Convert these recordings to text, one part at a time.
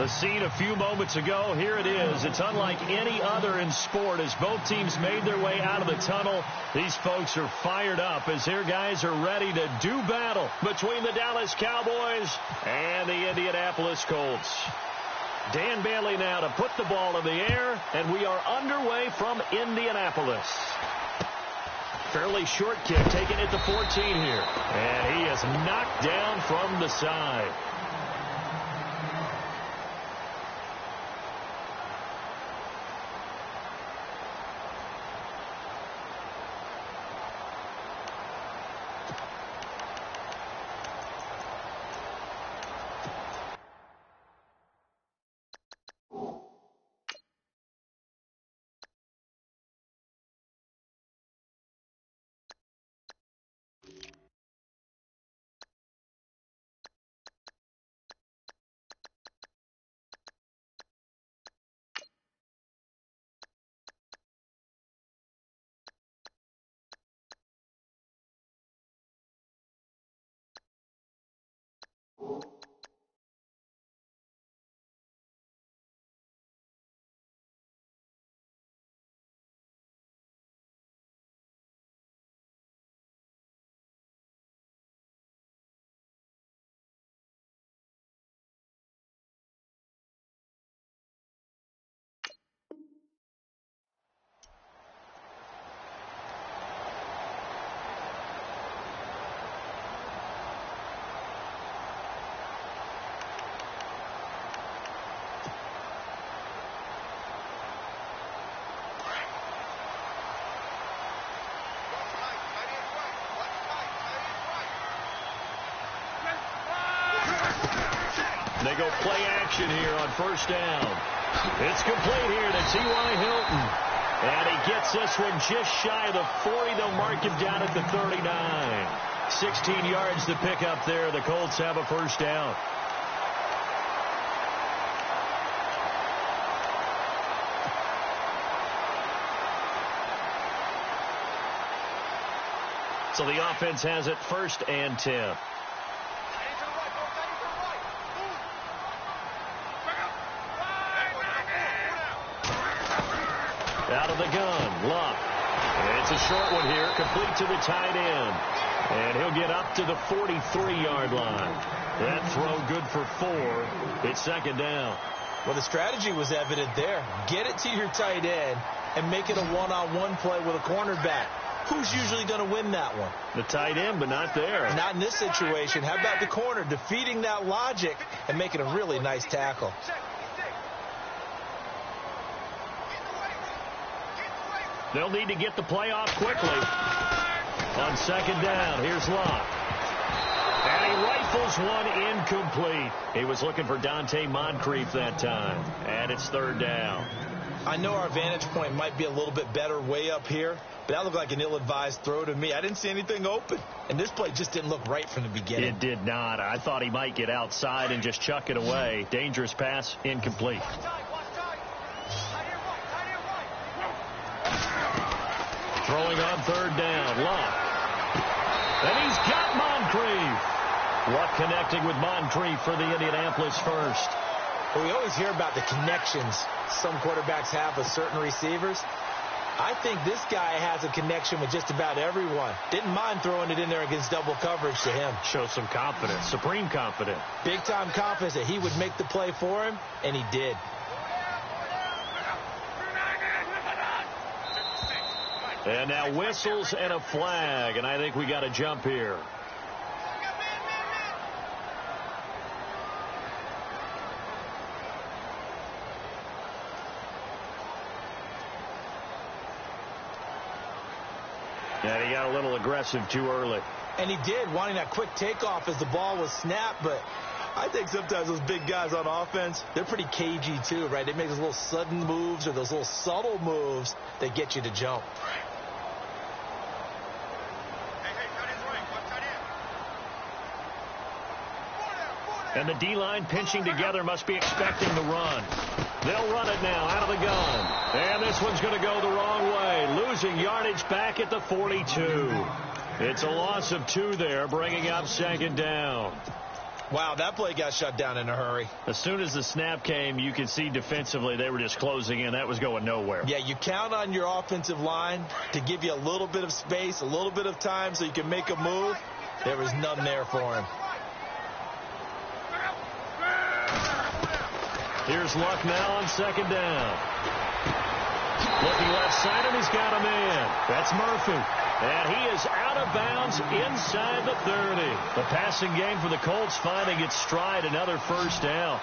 The scene a few moments ago, here it is. It's unlike any other in sport as both teams made their way out of the tunnel. These folks are fired up as their guys are ready to do battle between the Dallas Cowboys and the Indianapolis Colts. Dan Bailey now to put the ball in the air, and we are underway from Indianapolis. Fairly short kick, taking it to 14 here. And he is knocked down from the side. They go play action here on first down. It's complete here to T.Y. Hilton. And he gets this one just shy of the 40. They'll mark him down at the 39. 16 yards to pick up there. The Colts have a first down. So the offense has it first and 10. Out of the gun, Luck. It's a short one here, complete to the tight end. And he'll get up to the 43-yard line. That throw good for 4. It's second down. Well, the strategy was evident there. Get it to your tight end and make it a one-on-one play with a cornerback. Who's usually going to win that one? The tight end, but not there. Not in this situation. How about the corner defeating that logic and making a really nice tackle? They'll need to get the play off quickly. On second down, here's Locke. And he rifles one incomplete. He was looking for Dante Moncrief that time. And it's third down. I know our vantage point might be a little bit better way up here, but that looked like an ill-advised throw to me. I didn't see anything open. And this play just didn't look right from the beginning. It did not. I thought he might get outside and just chuck it away. Dangerous pass, incomplete. Throwing on third down, Luck. And he's got Moncrief. Luck connecting with Moncrief for the Indianapolis first. Well, we always hear about the connections some quarterbacks have with certain receivers. I think this guy has a connection with just about everyone. Didn't mind throwing it in there against double coverage to him. Shows some confidence, supreme confidence. Big-time confidence that he would make the play for him, and he did. And now whistles and a flag, and I think we got a jump here. And he got a little aggressive too early. And he did, wanting that quick takeoff as the ball was snapped, but I think sometimes those big guys on offense, they're pretty cagey too, right? They make those little sudden moves or those little subtle moves that get you to jump. And the D-line pinching together must be expecting the run. They'll run it now out of the gun. And this one's going to go the wrong way. Losing yardage back at the 42. It's a loss of 2 there, bringing up second down. Wow, that play got shut down in a hurry. As soon as the snap came, you could see defensively they were just closing in. That was going nowhere. Yeah, you count on your offensive line to give you a little bit of space, a little bit of time so you can make a move. There was none there for him. Here's Luck now on second down. Looking left side, and he's got a man. That's Murphy. And he is out of bounds inside the 30. The passing game for the Colts finding its stride. Another first down.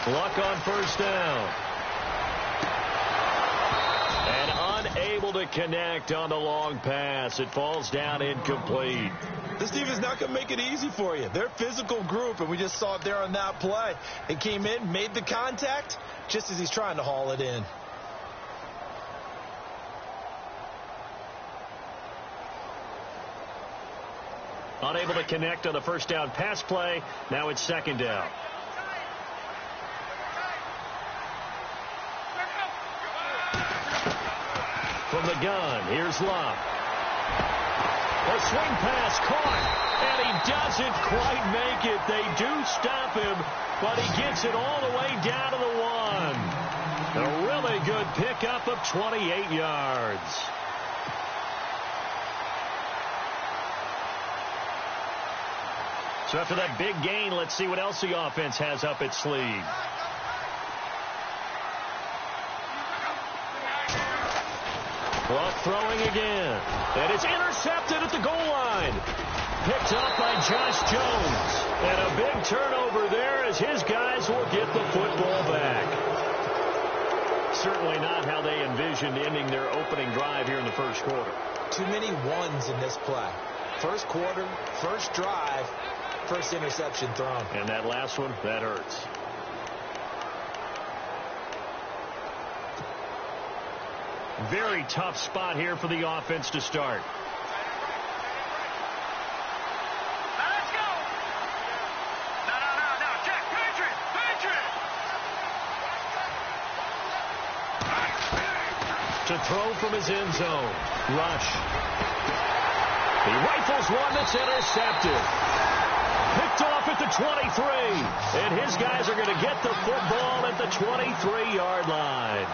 Luck on first down. And unable to connect on the long pass. It falls down incomplete. This team is not going to make it easy for you. They're a physical group, and we just saw it there on that play. It came in, made the contact, just as he's trying to haul it in. Unable to connect on the first down pass play. Now it's second down. From the gun, here's Luck. A swing pass caught, and he doesn't quite make it. They do stop him, but he gets it all the way down to the 1. A really good pickup of 28 yards. So after that big gain, let's see what else the offense has up its sleeve. Luck throwing again. And it's intercepted at the goal line. Picked up by Josh Jones. And a big turnover there as his guys will get the football back. Certainly not how they envisioned ending their opening drive here in the first quarter. Too many ones in this play. First quarter, first drive, first interception thrown. And that last one, that hurts. Very tough spot here for the offense to start. Let's go. No. Jack, Patriot. To throw from his end zone. Rush. He rifles one that's intercepted. Picked off at the 23. And his guys are going to get the football at the 23-yard line.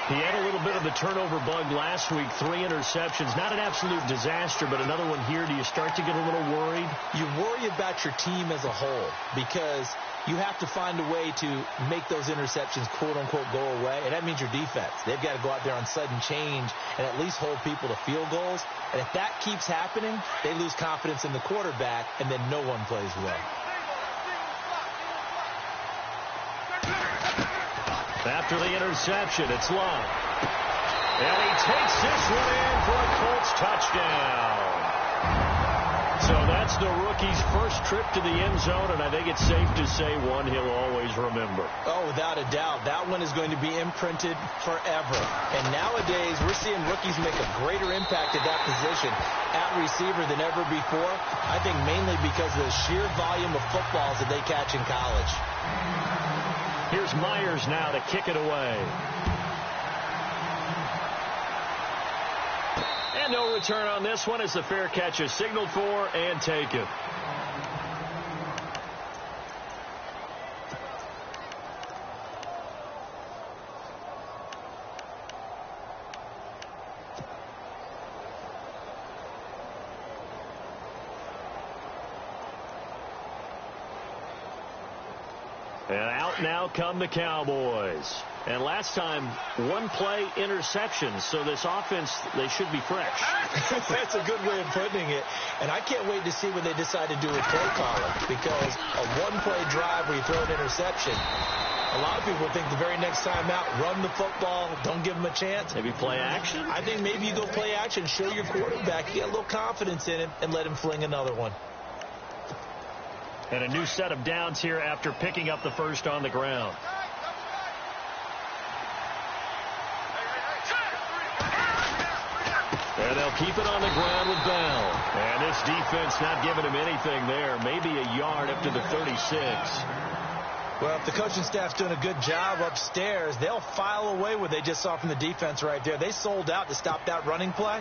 He had a little bit of the turnover bug last week, 3 interceptions. Not an absolute disaster, but another one here. Do you start to get a little worried? You worry about your team as a whole because you have to find a way to make those interceptions, quote-unquote, go away, and that means your defense. They've got to go out there on sudden change and at least hold people to field goals. And if that keeps happening, they lose confidence in the quarterback, and then no one plays well. After the interception, it's Luck. And he takes this one in for a Colts touchdown. So that's the rookie's first trip to the end zone, and I think it's safe to say one he'll always remember. Oh, without a doubt. That one is going to be imprinted forever. And nowadays, we're seeing rookies make a greater impact at that position at receiver than ever before. I think mainly because of the sheer volume of footballs that they catch in college. Here's Myers now to kick it away. And no return on this one as the fair catch is signaled for and taken. And out now come the Cowboys. And last time, one play interception. So this offense, they should be fresh. That's a good way of putting it. And I can't wait to see what they decide to do with play calling. Because a one-play drive where you throw an interception, a lot of people think the very next time out, run the football, don't give them a chance. Maybe play action? I think maybe you go play action, show your quarterback, get a little confidence in him, and let him fling another one. And a new set of downs here after picking up the first on the ground. And they'll keep it on the ground with Bell. And this defense not giving him anything there. Maybe a yard up to the 36. Well, if the coaching staff's doing a good job upstairs, they'll file away what they just saw from the defense right there. They sold out to stop that running play.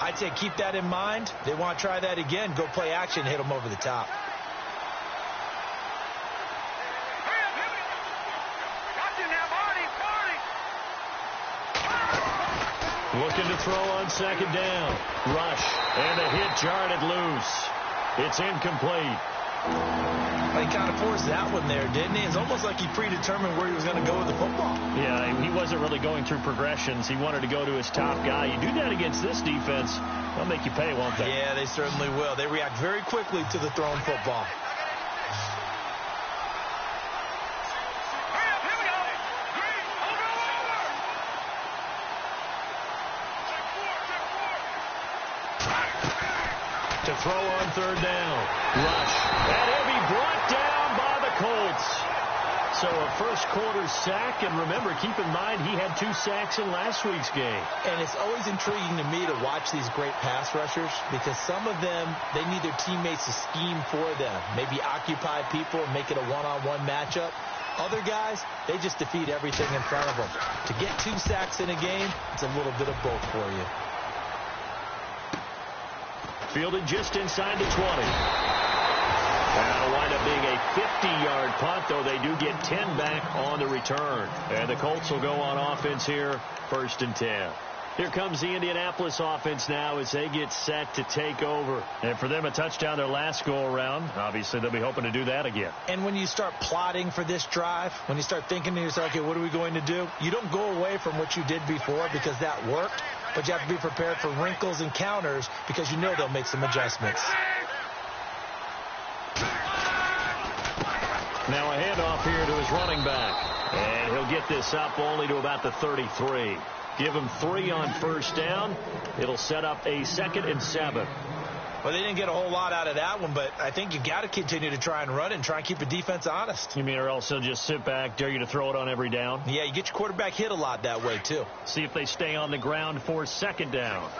I'd say keep that in mind. They want to try that again. Go play action, hit them over the top. Looking to throw on second down. Rush. And the hit jarred it loose. It's incomplete. He kind of forced that one there, didn't he? It's almost like he predetermined where he was going to go with the football. Yeah, he wasn't really going through progressions. He wanted to go to his top guy. You do that against this defense, they'll make you pay, won't they? Yeah, they certainly will. They react very quickly to the thrown football. To throw on third down. Rush. And he'll be brought down by the Colts. So a first quarter sack. And remember, keep in mind, he had 2 sacks in last week's game. And it's always intriguing to me to watch these great pass rushers because some of them, they need their teammates to scheme for them. Maybe occupy people and make it a one-on-one matchup. Other guys, they just defeat everything in front of them. To get 2 sacks in a game, it's a little bit of both for you. Fielded just inside the 20. That'll wind up being a 50-yard punt, though they do get 10 back on the return. And the Colts will go on offense here, 1st and 10. Here comes the Indianapolis offense now as they get set to take over. And for them, a touchdown their last go-around. Obviously, they'll be hoping to do that again. And when you start plotting for this drive, when you start thinking to yourself, okay, what are we going to do? You don't go away from what you did before because that worked. But you have to be prepared for wrinkles and counters because you know they'll make some adjustments. Now a handoff here to his running back. And he'll get this up only to about the 33. Give him 3 on first down. It'll set up a 2nd and 7. Well, they didn't get a whole lot out of that one, but I think you got to continue to try and run it and try and keep the defense honest. You mean or else they'll just sit back, dare you to throw it on every down? Yeah, you get your quarterback hit a lot that way, too. See if they stay on the ground for 2nd down.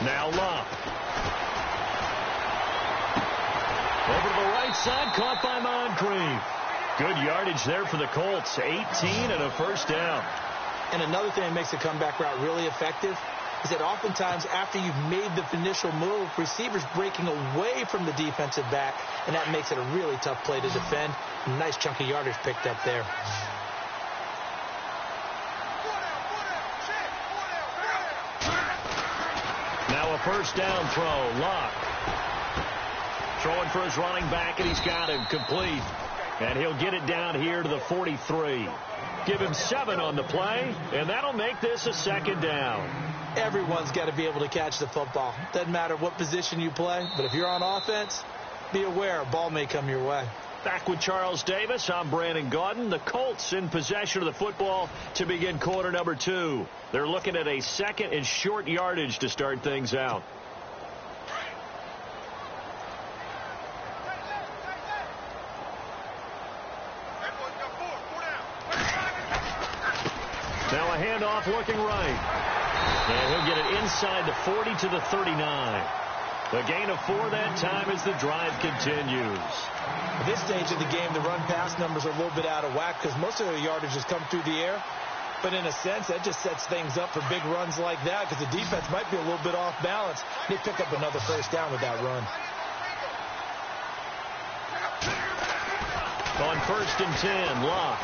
Now Love. Over to the right side, caught by Moncrief. Good yardage there for the Colts. 18 and a first down. And another thing that makes the comeback route really effective is that oftentimes after you've made the initial move, receivers breaking away from the defensive back, and that makes it a really tough play to defend. Nice chunk of yardage picked up there. Now a first down throw. Luck. Throwing for his running back, and he's got him complete. And he'll get it down here to the 43. Give him 7 on the play, and that'll make this a 2nd down. Everyone's got to be able to catch the football. Doesn't matter what position you play, but if you're on offense, be aware a ball may come your way. Back with Charles Davis, I'm Brandon Gaudin. The Colts in possession of the football to begin quarter number 2. They're looking at a 2nd and short yardage to start things out. Now a handoff looking right. And he'll get it inside the 40 to the 39. The gain of 4 that time as the drive continues. At this stage of the game, the run-pass numbers are a little bit out of whack because most of their yardage has come through the air. But in a sense, that just sets things up for big runs like that because the defense might be a little bit off balance. They pick up another first down with that run. On 1st and 10, Locke.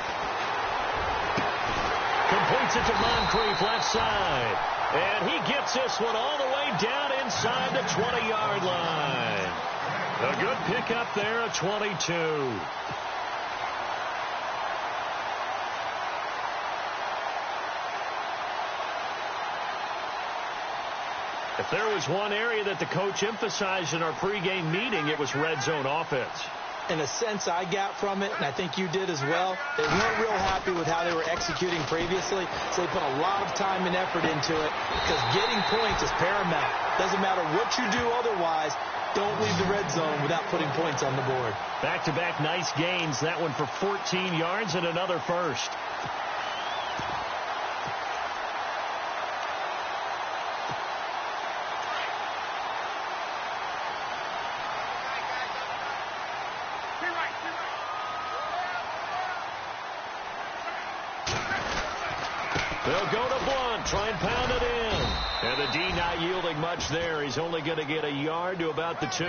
Completes it to Moncrief left side. And he gets this one all the way down inside the 20-yard line. A good pickup there at 22. If there was one area that the coach emphasized in our pregame meeting, it was red zone offense. In a sense, I got from it, and I think you did as well, they weren't real happy with how they were executing previously, so they put a lot of time and effort into it because getting points is paramount. Doesn't matter what you do otherwise, don't leave the red zone without putting points on the board. Back-to-back nice gains, that one for 14 yards and another first. They'll go to Blunt, try and pound it in. And the D not yielding much there. He's only going to get a yard to about the 2.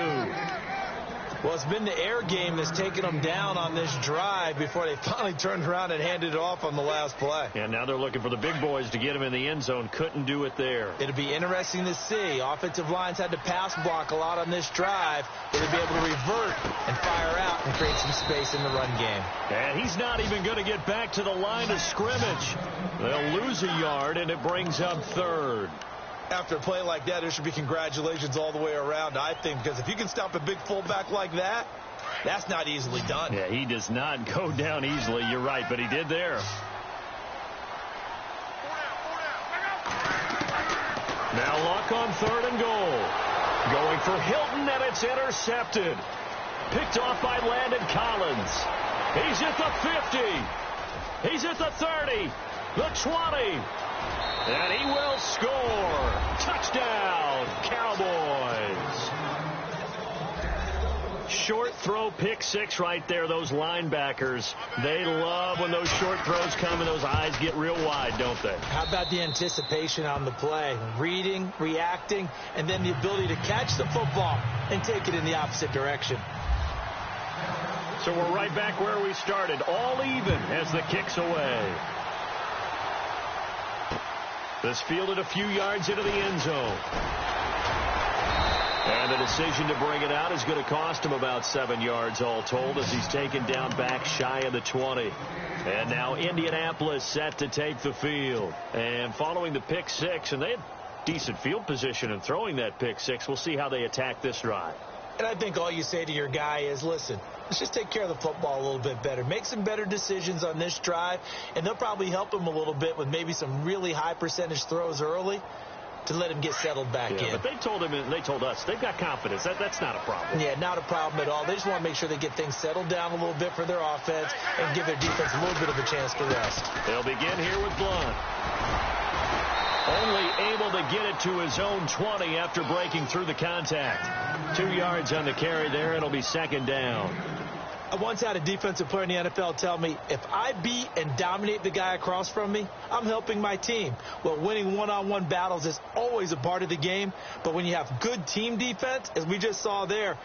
Well, it's been the air game that's taken them down on this drive before they finally turned around and handed it off on the last play. And now they're looking for the big boys to get him in the end zone. Couldn't do it there. It'll be interesting to see. Offensive lines had to pass block a lot on this drive. They'll be able to revert and fire out and create some space in the run game. And he's not even going to get back to the line of scrimmage. They'll lose a yard, and it brings up 3rd. After a play like that, there should be congratulations all the way around, I think, because if you can stop a big fullback like that, that's not easily done. Yeah, he does not go down easily. You're right, but he did there. Now Luck on 3rd and goal. Going for Hilton, and it's intercepted. Picked off by Landon Collins. He's at the 50. He's at the 30. The 20. And he will score. Touchdown, Cowboys. Short throw, pick 6 right there. Those linebackers, they love when those short throws come and those eyes get real wide, don't they? How about the anticipation on the play? Reading, reacting, and then the ability to catch the football and take it in the opposite direction. So we're right back where we started, all even as the kick's away. This fielded a few yards into the end zone. And the decision to bring it out is going to cost him about 7 yards all told as he's taken down back shy of the 20. And now Indianapolis set to take the field. And following the pick 6, and they had decent field position in throwing that pick 6. We'll see how they attack this drive. And I think all you say to your guy is, listen, let's just take care of the football a little bit better. Make some better decisions on this drive, and they'll probably help him a little bit with maybe some really high percentage throws early to let him get settled back in. But they told him, and they told us, they've got confidence. That's not a problem. Yeah, not a problem at all. They just want to make sure they get things settled down a little bit for their offense and give their defense a little bit of a chance to rest. They'll begin here with Blunt. Only able to get it to his own 20 after breaking through the contact. 2 yards on the carry there. It'll be 2nd down. I once had a defensive player in the NFL tell me, if I beat and dominate the guy across from me, I'm helping my team. Well, winning one-on-one battles is always a part of the game, but when you have good team defense, as we just saw there,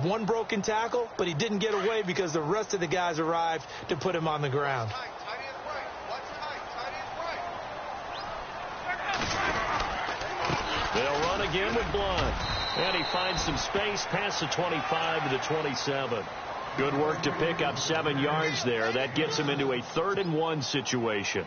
one broken tackle, but he didn't get away because the rest of the guys arrived to put him on the ground. They'll run again with Blunt. And he finds some space past the 25 to the 27. Good work to pick up 7 yards there. That gets him into a 3rd and 1 situation.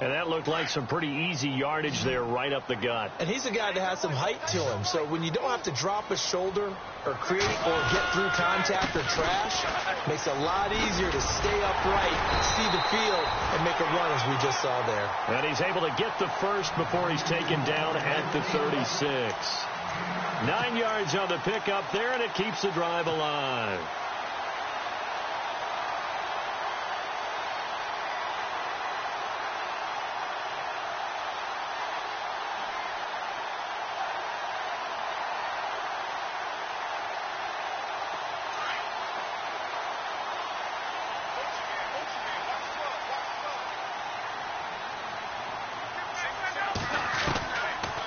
And that looked like some pretty easy yardage there right up the gut. And he's a guy that has some height to him. So when you don't have to drop a shoulder or create or get through contact or trash, it makes it a lot easier to stay upright, see the field, and make a run as we just saw there. And he's able to get the first before he's taken down at the 36. 9 yards on the pickup there, and it keeps the drive alive.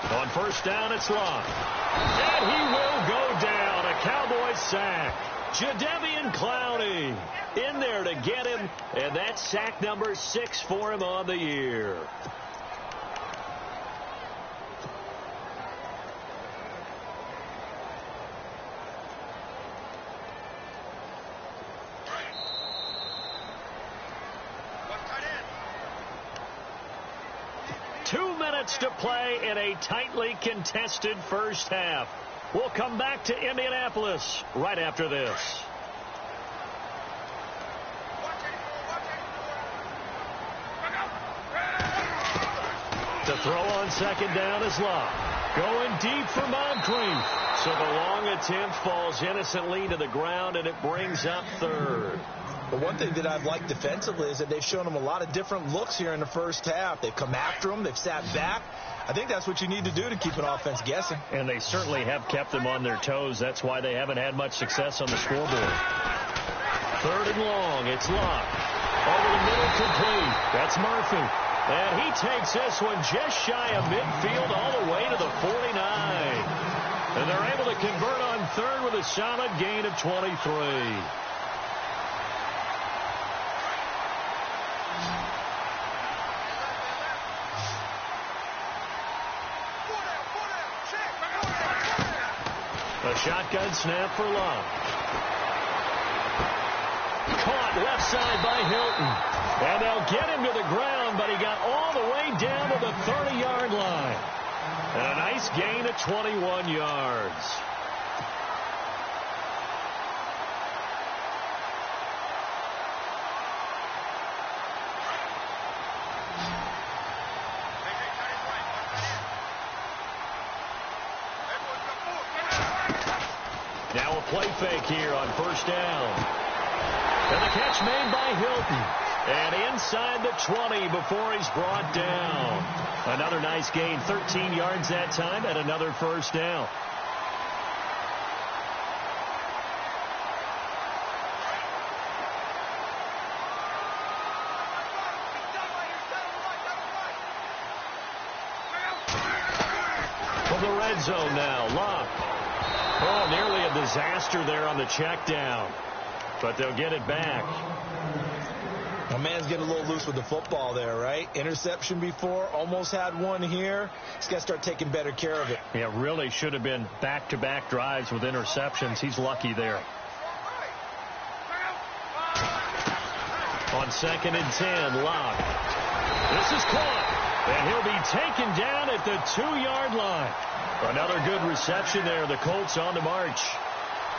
On 1st down, it's Luck. And he will go down. A Cowboys sack. Jadeveon Clowney in there to get him. And that's sack number 6 for him on the year. To play in a tightly contested first half. We'll come back to Indianapolis right after this. The throw on 2nd down is Luck. Going deep for Moncrief. So the long attempt falls innocently to the ground, and it brings up 3rd. But one thing that I've liked defensively is that they've shown him a lot of different looks here in the first half. They've come after him. They've sat back. I think that's what you need to do to keep an offense guessing. And they certainly have kept them on their toes. That's why they haven't had much success on the scoreboard. 3rd and long. It's Luck. Over the middle complete. That's Murphy. And he takes this one just shy of midfield all the way to the 49. And they're able to convert on third with a solid gain of 23. A shotgun snap for Love. Caught left side by Hilton. And they'll get him to the ground, but he got all the way down to the 30-yard line. And a nice gain of 21 yards. Now a play fake here on first down. And the catch made by Hilton. And inside the 20 before he's brought down. Another nice gain, 13 yards that time, and another first down. From the red zone now, Locke. Oh, nearly a disaster there on the check down. But they'll get it back. My man's getting a little loose with the football there, right? Interception before, almost had one here. He's got to start taking better care of it. Yeah, really should have been back-to-back drives with interceptions. He's lucky there. On 2nd and 10, Locke. This is caught. And he'll be taken down at the 2-yard line. Another good reception there. The Colts on the march.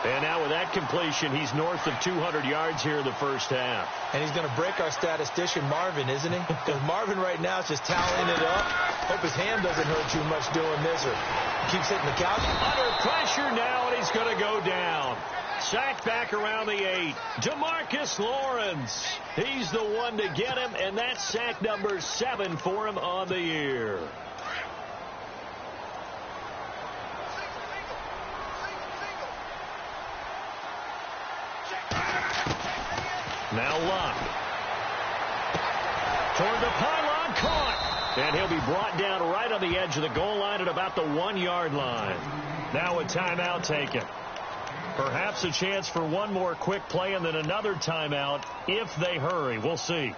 And now with that completion, he's north of 200 yards here in the first half. And he's going to break our statistician, Marvin, isn't he? Because Marvin right now is just tallying it up. Hope his hand doesn't hurt too much doing this or keeps hitting the couch. Under pressure now, and he's going to go down. Sacked back around the 8. DeMarcus Lawrence. He's the one to get him, and that's sack number 7 for him on the year. Now Locke. Toward the pylon, caught. And he'll be brought down right on the edge of the goal line at about the 1-yard line. Now a timeout taken. Perhaps a chance for one more quick play and then another timeout if they hurry. We'll see.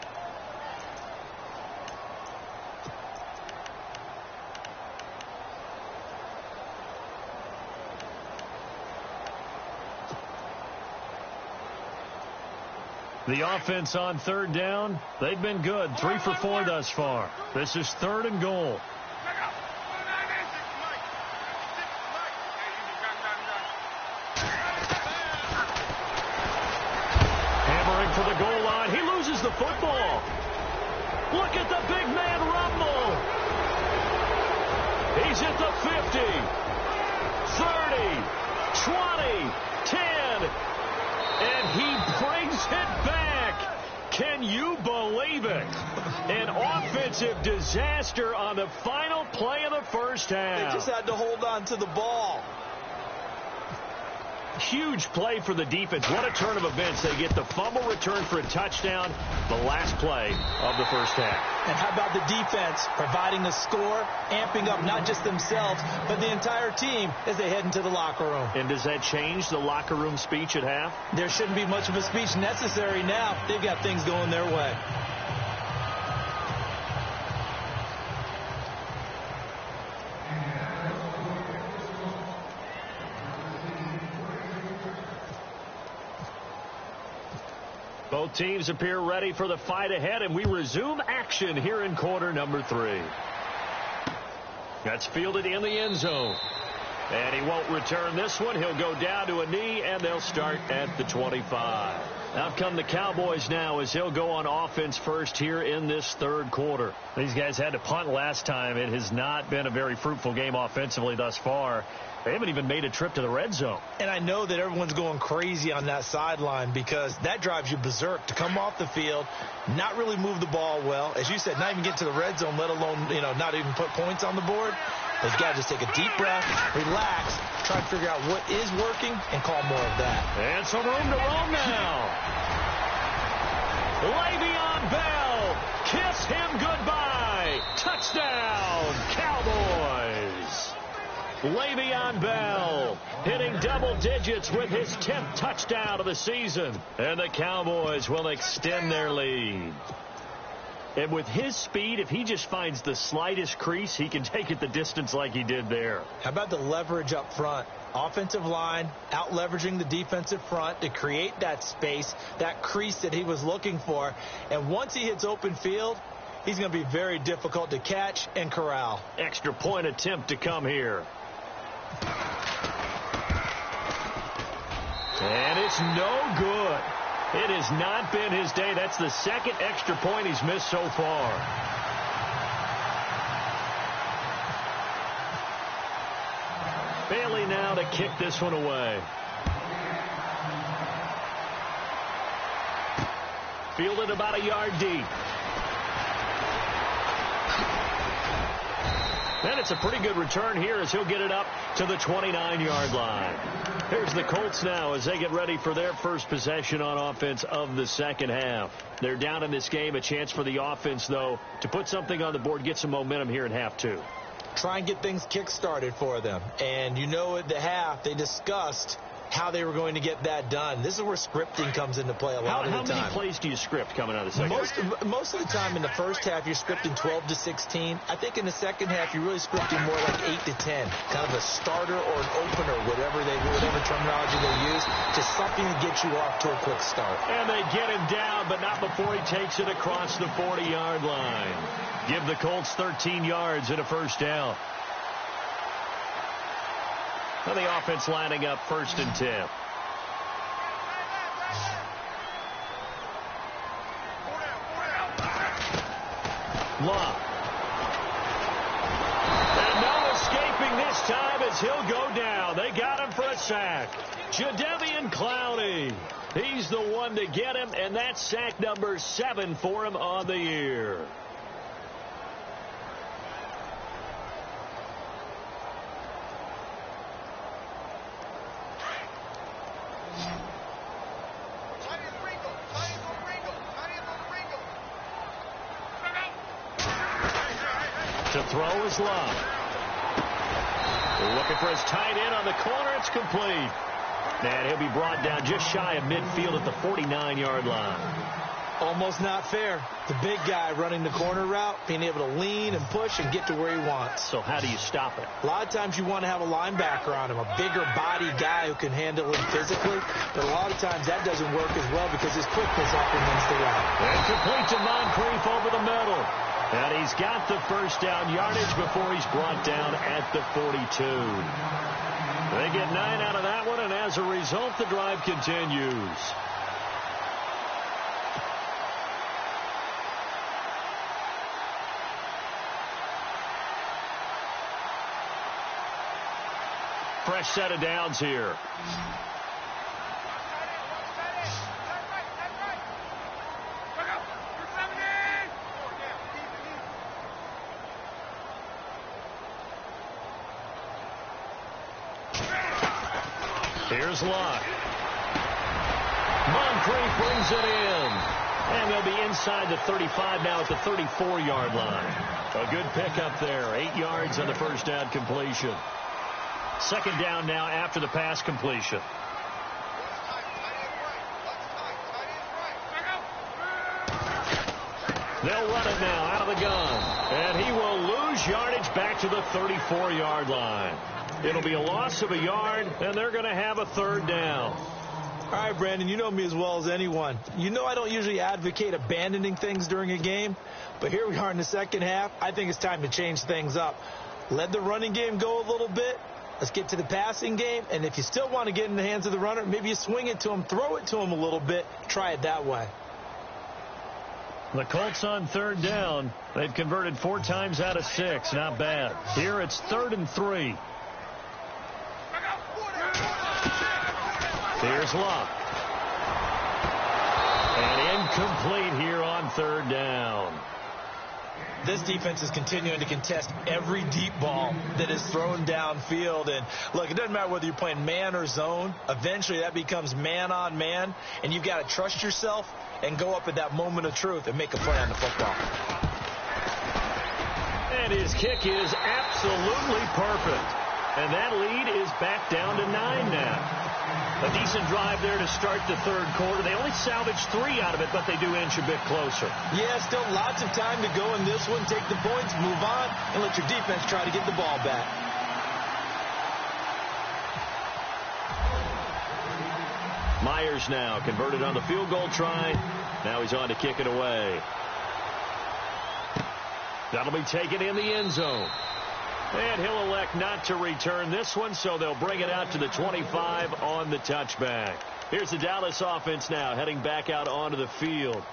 The offense on 3rd down, they've been good. 3 for 4 thus far. This is 3rd and goal. Hammering for the goal line. He loses the football. Look at the big man rumble. He's at the 50, 30, 20, 10. And he brings it back. Can you believe it? An offensive disaster on the final play of the first half. They just had to hold on to the ball. Huge play for the defense. What a turn of events. They get the fumble return for a touchdown, the last play of the first half. And how about the defense providing a score, amping up not just themselves, but the entire team as they head into the locker room. And does that change the locker room speech at half? There shouldn't be much of a speech necessary now. They've got things going their way. Both teams appear ready for the fight ahead, and we resume action here in quarter number 3. That's fielded in the end zone. And he won't return this one. He'll go down to a knee, and they'll start at the 25. Out come the Cowboys now as he'll go on offense first here in this 3rd quarter. These guys had to punt last time. It has not been a very fruitful game offensively thus far. They haven't even made a trip to the red zone. And I know that everyone's going crazy on that sideline because that drives you berserk to come off the field, not really move the ball well. As you said, not even get to the red zone, let alone, not even put points on the board. They've got to just take a deep breath, relax, try to figure out what is working, and call more of that. And some room to roam now. Le'Veon Bell will kiss him goodbye. Touchdown, Cowboys. Le'Veon Bell hitting double digits with his 10th touchdown of the season. And the Cowboys will extend their lead. And with his speed, if he just finds the slightest crease, he can take it the distance like he did there. How about the leverage up front? Offensive line out leveraging the defensive front to create that space, that crease that he was looking for. And once he hits open field, he's going to be very difficult to catch and corral. Extra point attempt to come here. And it's no good. It has not been his day. That's the second extra point he's missed so far. Bailey now to kick this one away. Fielded about a yard deep. And it's a pretty good return here as he'll get it up to the 29-yard line. Here's the Colts now as they get ready for their first possession on offense of the second half. They're down in this game. A chance for the offense, though, to put something on the board, get some momentum here in half two. Try and get things kick-started for them. And you know at the half they discussed how they were going to get that done. This is where scripting comes into play a lot of the time. How many plays do you script coming out of the second half? Most of the time in the first half, you're scripting 12 to 16. I think in the second half, you're really scripting more like 8 to 10. Kind of a starter or an opener, whatever terminology they use, just something to get you off to a quick start. And they get him down, but not before he takes it across the 40-yard line. Give the Colts 13 yards and a first down. And the offense lining up 1st and 10. Love. And no escaping this time as he'll go down. They got him for a sack. Jadeveon Clowney. He's the one to get him, and that's sack number 7 for him on the year. To throw is Love. Looking for his tight end on the corner. It's complete. And he'll be brought down just shy of midfield at the 49-yard line. Almost not fair. The big guy running the corner route, being able to lean and push and get to where he wants. So how do you stop it? A lot of times you want to have a linebacker on him, a bigger body guy who can handle him physically. But a lot of times that doesn't work as well because his quickness offends the route. And complete to Moncrief over the middle. And he's got the first down yardage before he's brought down at the 42. They get 9 out of that one, and as a result, the drive continues. Fresh set of downs here. Here's Locke. Moncrief brings it in. And they'll be inside the 35 now at the 34-yard line. A good pickup there. 8 yards on the first down completion. Second down now after the pass completion. They'll run it now out of the gun. And he will lose yardage back to the 34-yard line. It'll be a loss of a yard, and they're going to have a third down. All right, Brandon, you know me as well as anyone. You know I don't usually advocate abandoning things during a game, but here we are in the second half. I think it's time to change things up. Let the running game go a little bit. Let's get to the passing game, and if you still want to get in the hands of the runner, maybe you swing it to him, throw it to him a little bit, try it that way. The Colts on third down. They've converted 4 times out of 6. Not bad. Here it's 3rd and 3. Here's Locke. And incomplete here on third down. This defense is continuing to contest every deep ball that is thrown downfield. And, look, it doesn't matter whether you're playing man or zone. Eventually that becomes man on man, and you've got to trust yourself and go up at that moment of truth and make a play on the football. And his kick is absolutely perfect. And that lead is back down to 9 now. A decent drive there to start the third quarter. They only salvaged 3 out of it, but they do inch a bit closer. Yeah, still lots of time to go in this one. Take the points, move on, and let your defense try to get the ball back. Myers now converted on the field goal try. Now he's on to kick it away. That'll be taken in the end zone. And he'll elect not to return this one, so they'll bring it out to the 25 on the touchback. Here's the Dallas offense now heading back out onto the field.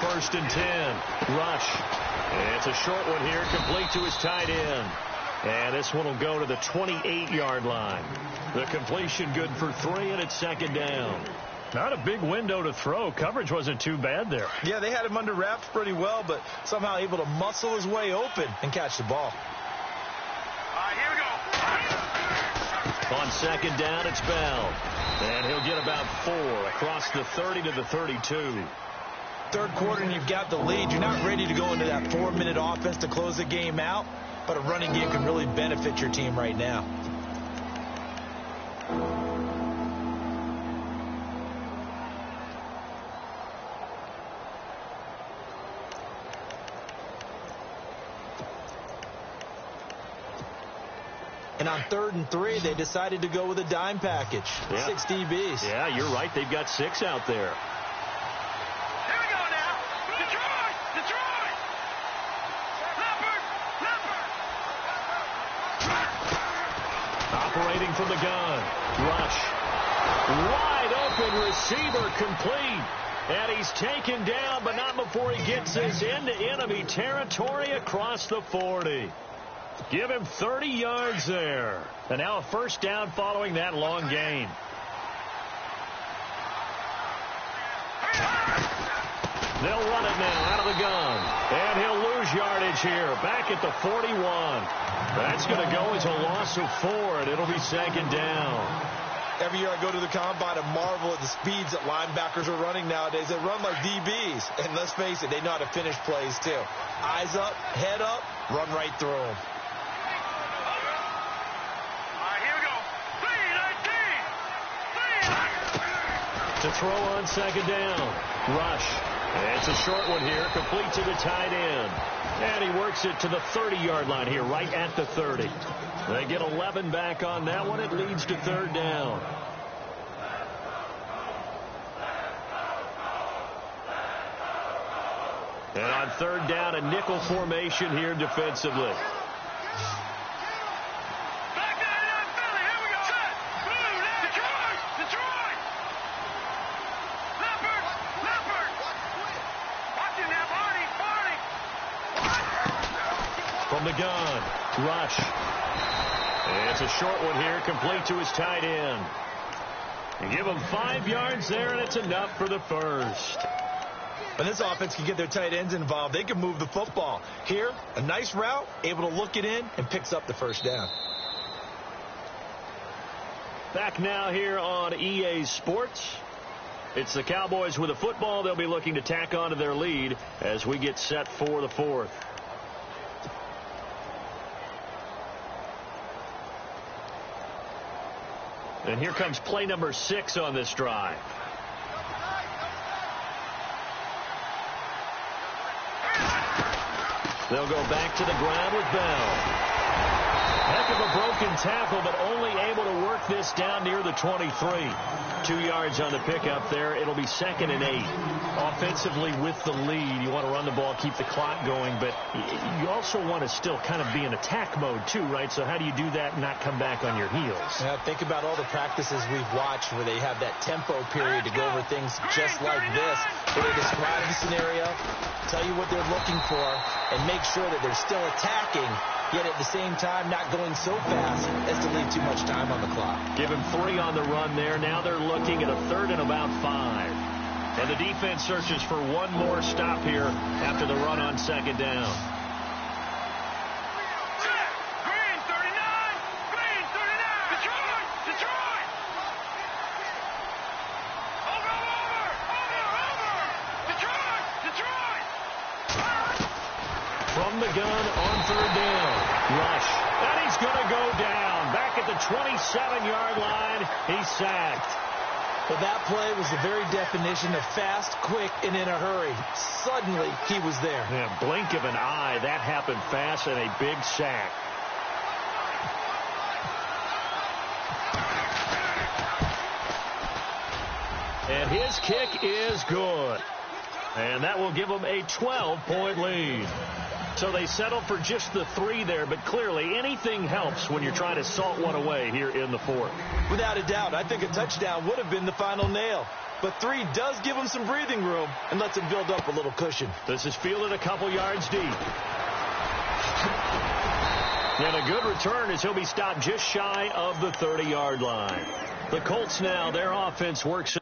First and 10. Rush. It's a short one here, complete to his tight end. And this one will go to the 28-yard line. The completion good for 3, and it's second down. Not a big window to throw. Coverage wasn't too bad there. Yeah, they had him under wraps pretty well, but somehow able to muscle his way open and catch the ball. Here we go. On second down, it's Bell. And he'll get about 4 across the 30 to the 32. Third quarter and you've got the lead. You're not ready to go into that 4-minute offense to close the game out, but a running game can really benefit your team right now. And on 3rd and 3, they decided to go with a dime package. Yeah. 6 DBs. Yeah, you're right. They've got 6 out there. Operating from the gun. Rush. Wide open receiver complete. And he's taken down, but not before he gets this into enemy territory across the 40. Give him 30 yards there. And now a first down following that long gain. They'll run it now out of the gun. And he'll lose yardage here. Back at the 41. That's going to go as a loss of 4, and it'll be second down. Every year I go to the combine and marvel at the speeds that linebackers are running nowadays. They run like DBs. And let's face it, they know how to finish plays too. Eyes up, head up, run right through them. Here we go. 3-19. To throw on second down. Rush. It's a short one here, complete to the tight end. And he works it to the 30-yard line here, right at the 30. They get 11 back on that one. It leads to third down. And on third down, a nickel formation here defensively. From the gun, Rush. It's a short one here, complete to his tight end. You give him 5 yards there, and it's enough for the first. When this offense can get their tight ends involved, they can move the football. Here, a nice route, able to look it in, and picks up the first down. Back now here on EA Sports. It's the Cowboys with the football. They'll be looking to tack on to their lead as we get set for the 4th. And here comes play number 6 on this drive. They'll go back to the ground with Bell. Heck of a broken tackle, but only able to work this down near the 23. 2 yards on the pickup there. It'll be 2nd and 8. Offensively with the lead, you want to run the ball, keep the clock going, but you also want to still kind of be in attack mode too, right? So how do you do that and not come back on your heels? Yeah, think about all the practices we've watched where they have that tempo period to go over things just like this, where they describe the scenario, tell you what they're looking for, and make sure that they're still attacking, yet at the same time not going so fast as to leave too much time on the clock. Give him 3 on the run there. Now they're looking at a 3rd and about 5. And the defense searches for one more stop here after the run on 2nd down. Green 39! Green 39! Detroit! Detroit! Over! Detroit! Detroit! From the gun on 3rd down. Rush. And he's going to go down. Back at the 27-yard line. He's sacked. Well, that play was the very definition of fast, quick, and in a hurry. Suddenly, he was there. Yeah, blink of an eye. That happened fast and a big sack. And his kick is good. And that will give them a 12-point lead. So they settle for just the 3 there, but clearly anything helps when you're trying to salt one away here in the 4th. Without a doubt, I think a touchdown would have been the final nail. But 3 does give them some breathing room and lets them build up a little cushion. This is fielded a couple yards deep. And a good return as he'll be stopped just shy of the 30-yard line. The Colts now, their offense works.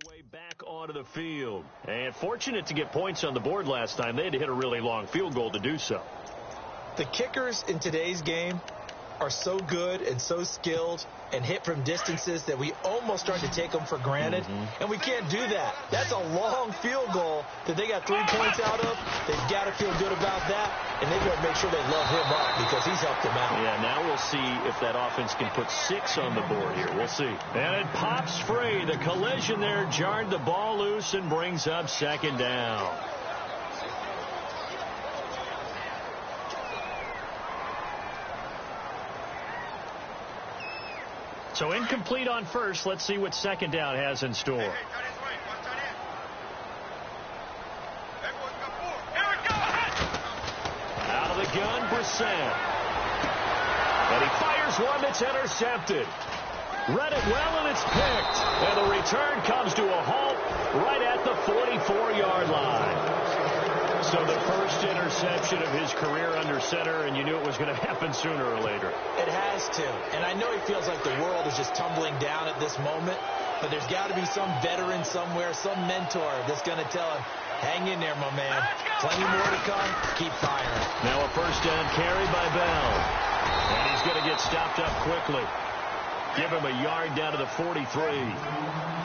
Way back onto the field. And fortunate to get points on the board last time. They had to hit a really long field goal to do so. The kickers in today's game are so good and so skilled and hit from distances that we almost start to take them for granted. And we can't do that. That's a long field goal that they got 3 points out of. They've got to feel good about that, and they've got to make sure they love him up because he's helped them out. Yeah, now we'll see if that offense can put 6 on the board here. We'll see. And it pops free. The collision there jarred the ball loose and brings up 2nd down. So incomplete on first. Let's see what 2nd down has in store. Out of the gun, Brissett. And he fires one that's intercepted. Read it well, and it's picked. And the return comes to a halt right at the 44-yard line. So the first interception of his career under center, and you knew it was going to happen sooner or later. It has to. And I know he feels like the world is just tumbling down at this moment, but there's got to be some veteran somewhere, some mentor that's going to tell him, hang in there, my man. Plenty more to come. Keep firing. Now a first down carry by Bell. And he's going to get stopped up quickly. Give him a yard down to the 43.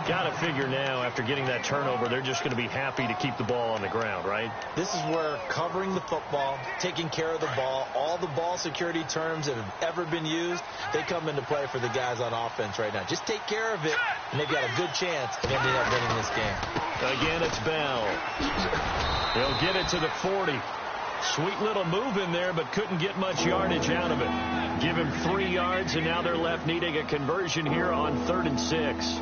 Got to figure now, after getting that turnover, they're just going to be happy to keep the ball on the ground, right? This is where covering the football, taking care of the ball, all the ball security terms that have ever been used, they come into play for the guys on offense right now. Just take care of it, and they've got a good chance of ending up winning this game. Again, it's Bell. He'll get it to the 40. Sweet little move in there, but couldn't get much yardage out of it. Give him 3 yards, and now they're left needing a conversion here on 3rd and 6.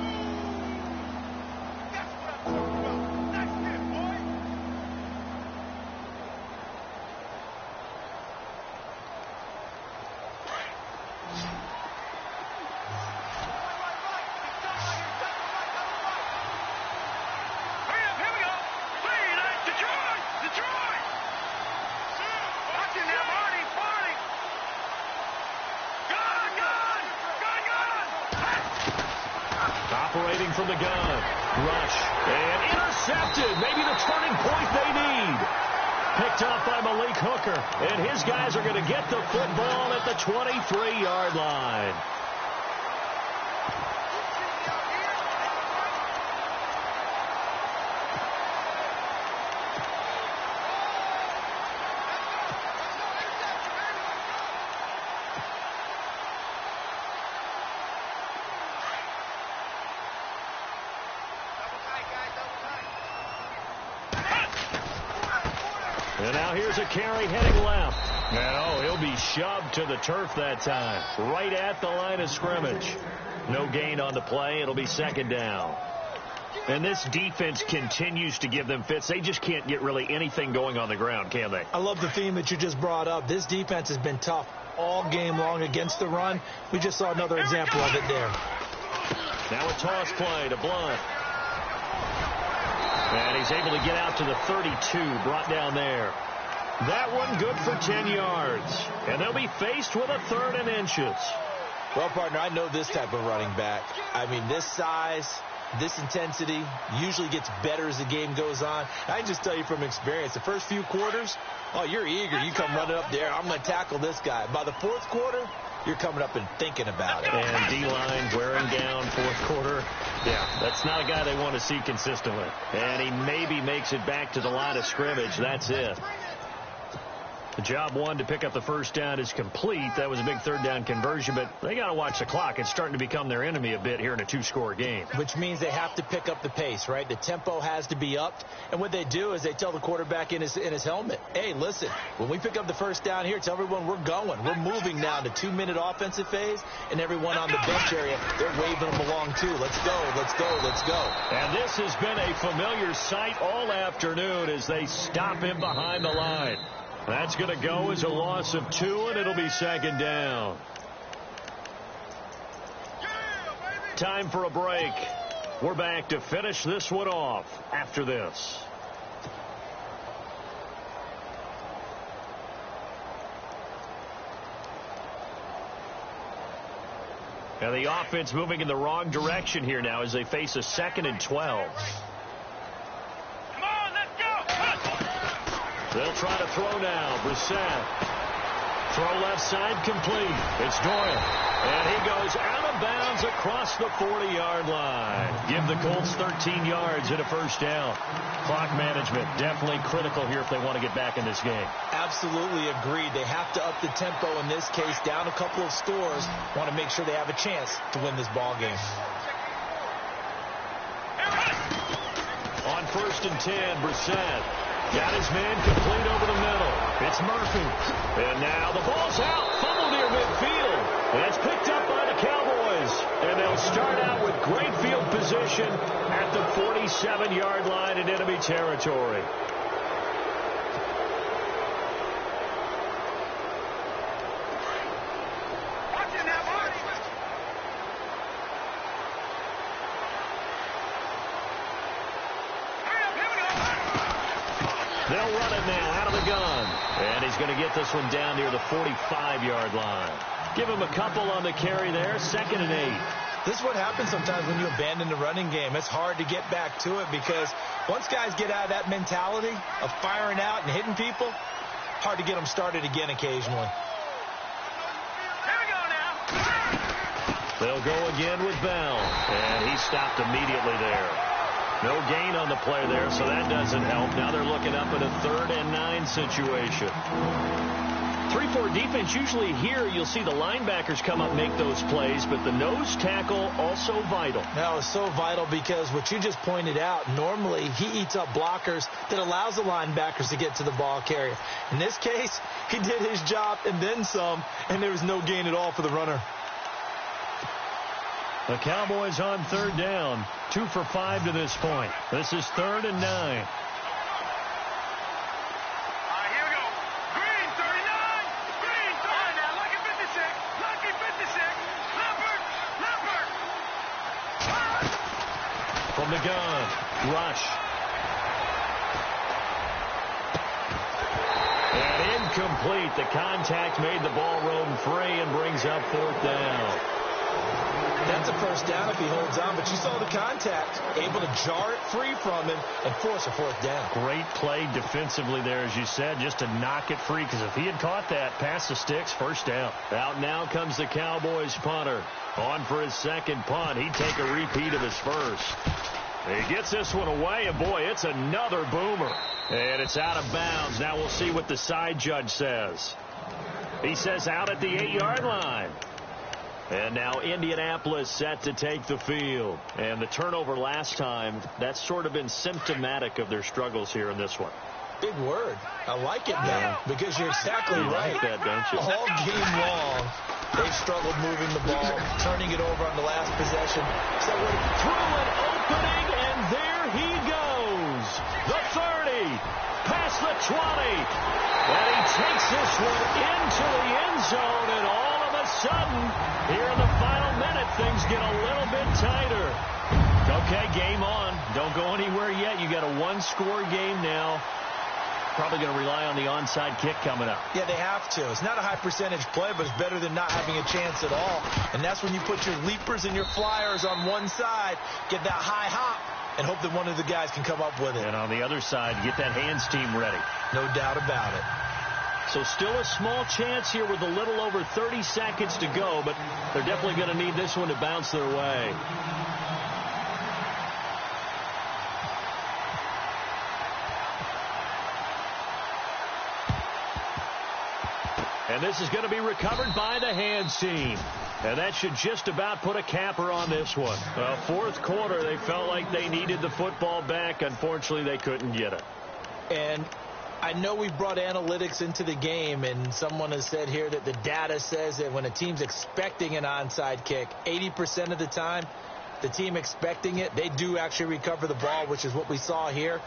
Operating from the gun. Rush. And intercepted. Maybe the turning point they need. Picked up by Malik Hooker. And his guys are going to get the football at the 23-yard line. And now here's a carry heading left. No, he'll be shoved to the turf that time, right at the line of scrimmage. No gain on the play. It'll be second down. And this defense continues to give them fits. They just can't get really anything going on the ground, can they? I love the theme that you just brought up. This defense has been tough all game long against the run. We just saw another example of it there. Now a toss play to Blunt. And he's able to get out to the 32, brought down there. That one good for 10 yards. And they'll be faced with a 3rd and inches. Well, partner, I know this type of running back. I mean, this size, this intensity usually gets better as the game goes on. I can just tell you from experience, the first few quarters, oh, you're eager. You come running up there. I'm going to tackle this guy. By the 4th quarter, you're coming up and thinking about it. And D-line wearing down 4th quarter. Yeah, that's not a guy they want to see consistently. And he maybe makes it back to the line of scrimmage. That's it. The job one to pick up the first down is complete. That was a big 3rd down conversion, but they got to watch the clock. It's starting to become their enemy a bit here in a 2-score game. Which means they have to pick up the pace, right? The tempo has to be upped. And what they do is they tell the quarterback in his helmet, hey, listen, when we pick up the first down here, tell everyone we're going. We're moving now to 2-minute offensive phase, and everyone on the bench area, they're waving them along too. Let's go, let's go, let's go. And this has been a familiar sight all afternoon as they stop him behind the line. That's going to go as a loss of 2, and it'll be second down. Time for a break. We're back to finish this one off after this. And the offense moving in the wrong direction here now as they face a 2nd and 12. They'll try to throw now. Brissett. Throw left side complete. It's Doyle. And he goes out of bounds across the 40-yard line. Give the Colts 13 yards and a first down. Clock management definitely critical here if they want to get back in this game. Absolutely agreed. They have to up the tempo in this case. Down a couple of scores. Want to make sure they have a chance to win this ball game. On 1st and 10, Brissett. Got his man complete over the middle. It's Murphy. And now the ball's out. Fumble near midfield. And it's picked up by the Cowboys. And they'll start out with great field position at the 47-yard line in enemy territory. They'll run it now out of the gun. And he's going to get this one down near the 45-yard line. Give him a couple on the carry there. 2nd and 8. This is what happens sometimes when you abandon the running game. It's hard to get back to it because once guys get out of that mentality of firing out and hitting people, hard to get them started again occasionally. Here we go now. They'll go again with Bell. And he stopped immediately there. No gain on the play there, so that doesn't help. Now they're looking up at a 3rd and 9 situation. 3-4 defense, usually here you'll see the linebackers come up and make those plays, but the nose tackle also vital. No, it's so vital because what you just pointed out, normally he eats up blockers that allows the linebackers to get to the ball carrier. In this case, he did his job and then some, and there was no gain at all for the runner. The Cowboys on 3rd down, 2 for 5 to this point. This is 3rd and 9. Here we go. Green 39. Green 39. Now lucky 56. Lucky 56. Leopard. Leopard. From the gun, rush. And incomplete. The contact made the ball roam free and brings up 4th down. That's a first down if he holds on, but you saw the contact, able to jar it free from him and force a 4th down. Great play defensively there, as you said, just to knock it free, because if he had caught that, past the sticks, first down. Out now comes the Cowboys punter. On for his 2nd punt. He'd take a repeat of his first. He gets this one away, and boy, it's another boomer. And it's out of bounds. Now we'll see what the side judge says. He says out at the 8-yard line. And now Indianapolis set to take the field. And the turnover last time, that's sort of been symptomatic of their struggles here in this one. Big word. I like it now because you're exactly right. Like that, don't you? All game long, they've struggled moving the ball, turning it over on the last possession. So through an opening, and there he goes. The 30, past the 20. And he takes this one into the end zone, and all of a sudden, here in the final minute, things get a little bit tighter. Okay, game on. Don't go anywhere yet. You got a one-score game now. Probably going to rely on the onside kick coming up. Yeah, they have to. It's not a high-percentage play, but it's better than not having a chance at all. And that's when you put your leapers and your flyers on one side, get that high hop, and hope that one of the guys can come up with it. And on the other side, get that hands team ready. No doubt about it. So still a small chance here with a little over 30 seconds to go, but they're definitely going to need this one to bounce their way. And this is going to be recovered by the hands team. And that should just about put a capper on this one. Fourth quarter, they felt like they needed the football back. Unfortunately, they couldn't get it. And I know we've brought analytics into the game, and someone has said here that the data says that when a team's expecting an onside kick, 80% of the time, the team expecting it, they do actually recover the ball, which is what we saw here.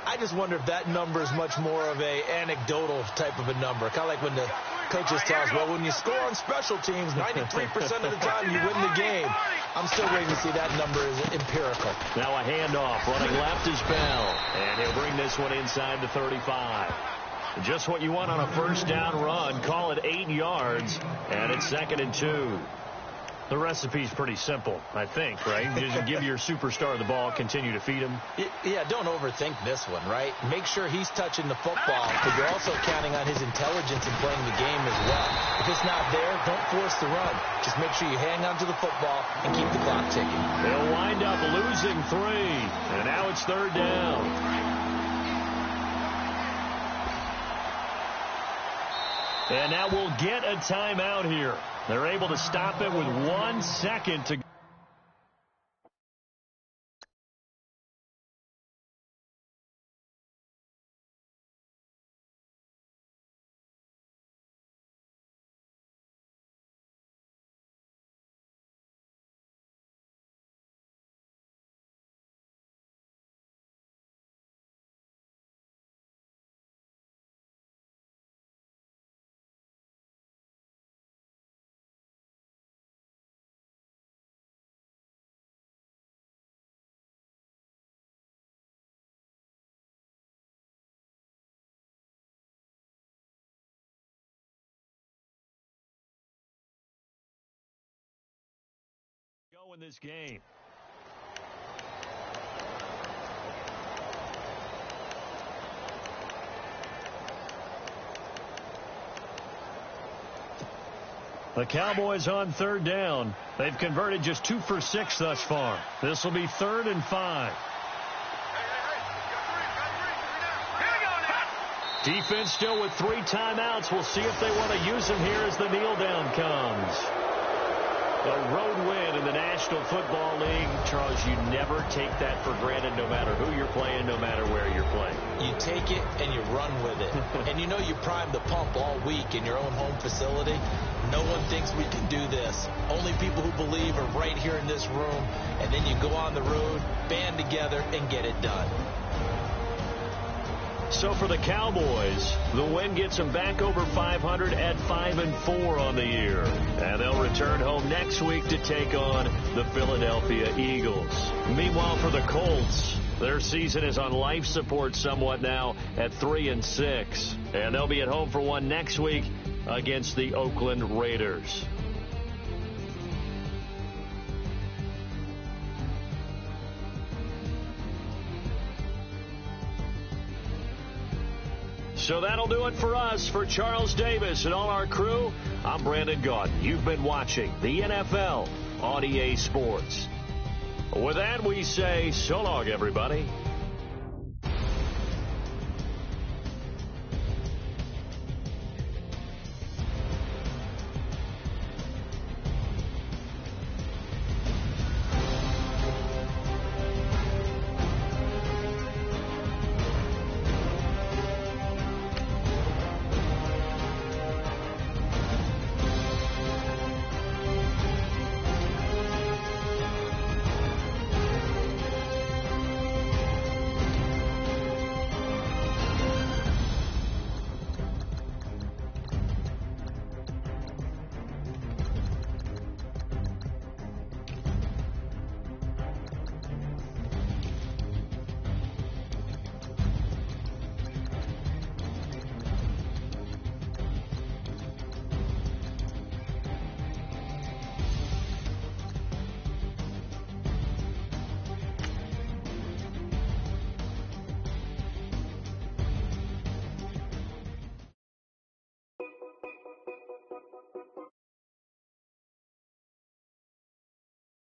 I just wonder if that number is much more of a anecdotal type of a number. Kind of like when the coaches tell us, well, when you score on special teams, 93% of the time you win the game. I'm still waiting to see that number is empirical. Now a handoff. Running left is Bell. And he'll bring this one inside the 35. Just what you want on a first down run. Call it 8 yards. And it's 2nd and 2. The recipe's pretty simple, I think, right? Just give your superstar the ball, continue to feed him. Yeah, don't overthink this one, right? Make sure he's touching the football, but you're also counting on his intelligence in playing the game as well. If it's not there, don't force the run. Just make sure you hang on to the football and keep the clock ticking. They'll wind up losing 3, and now it's 3rd down. And now we'll get a timeout here. They're able to stop it with 1 second to go. In this game. The Cowboys on 3rd down. They've converted just 2 for 6 thus far. This will be 3rd and 5. Defense still with 3 timeouts. We'll see if they want to use them here as the kneel down comes. A road win in the National Football League. Charles, you never take that for granted no matter who you're playing, no matter where you're playing. You take it and you run with it. And you know you primed the pump all week in your own home facility. No one thinks we can do this. Only people who believe are right here in this room. And then you go on the road, band together, and get it done. So for the Cowboys, the win gets them back over 500 at 5-4 on the year. And they'll return home next week to take on the Philadelphia Eagles. Meanwhile, for the Colts, their season is on life support somewhat now at 3-6. And they'll be at home for one next week against the Oakland Raiders. So that'll do it for us. For Charles Davis and all our crew, I'm Brandon Gaudin. You've been watching the NFL on EA Sports. With that, we say so long, everybody.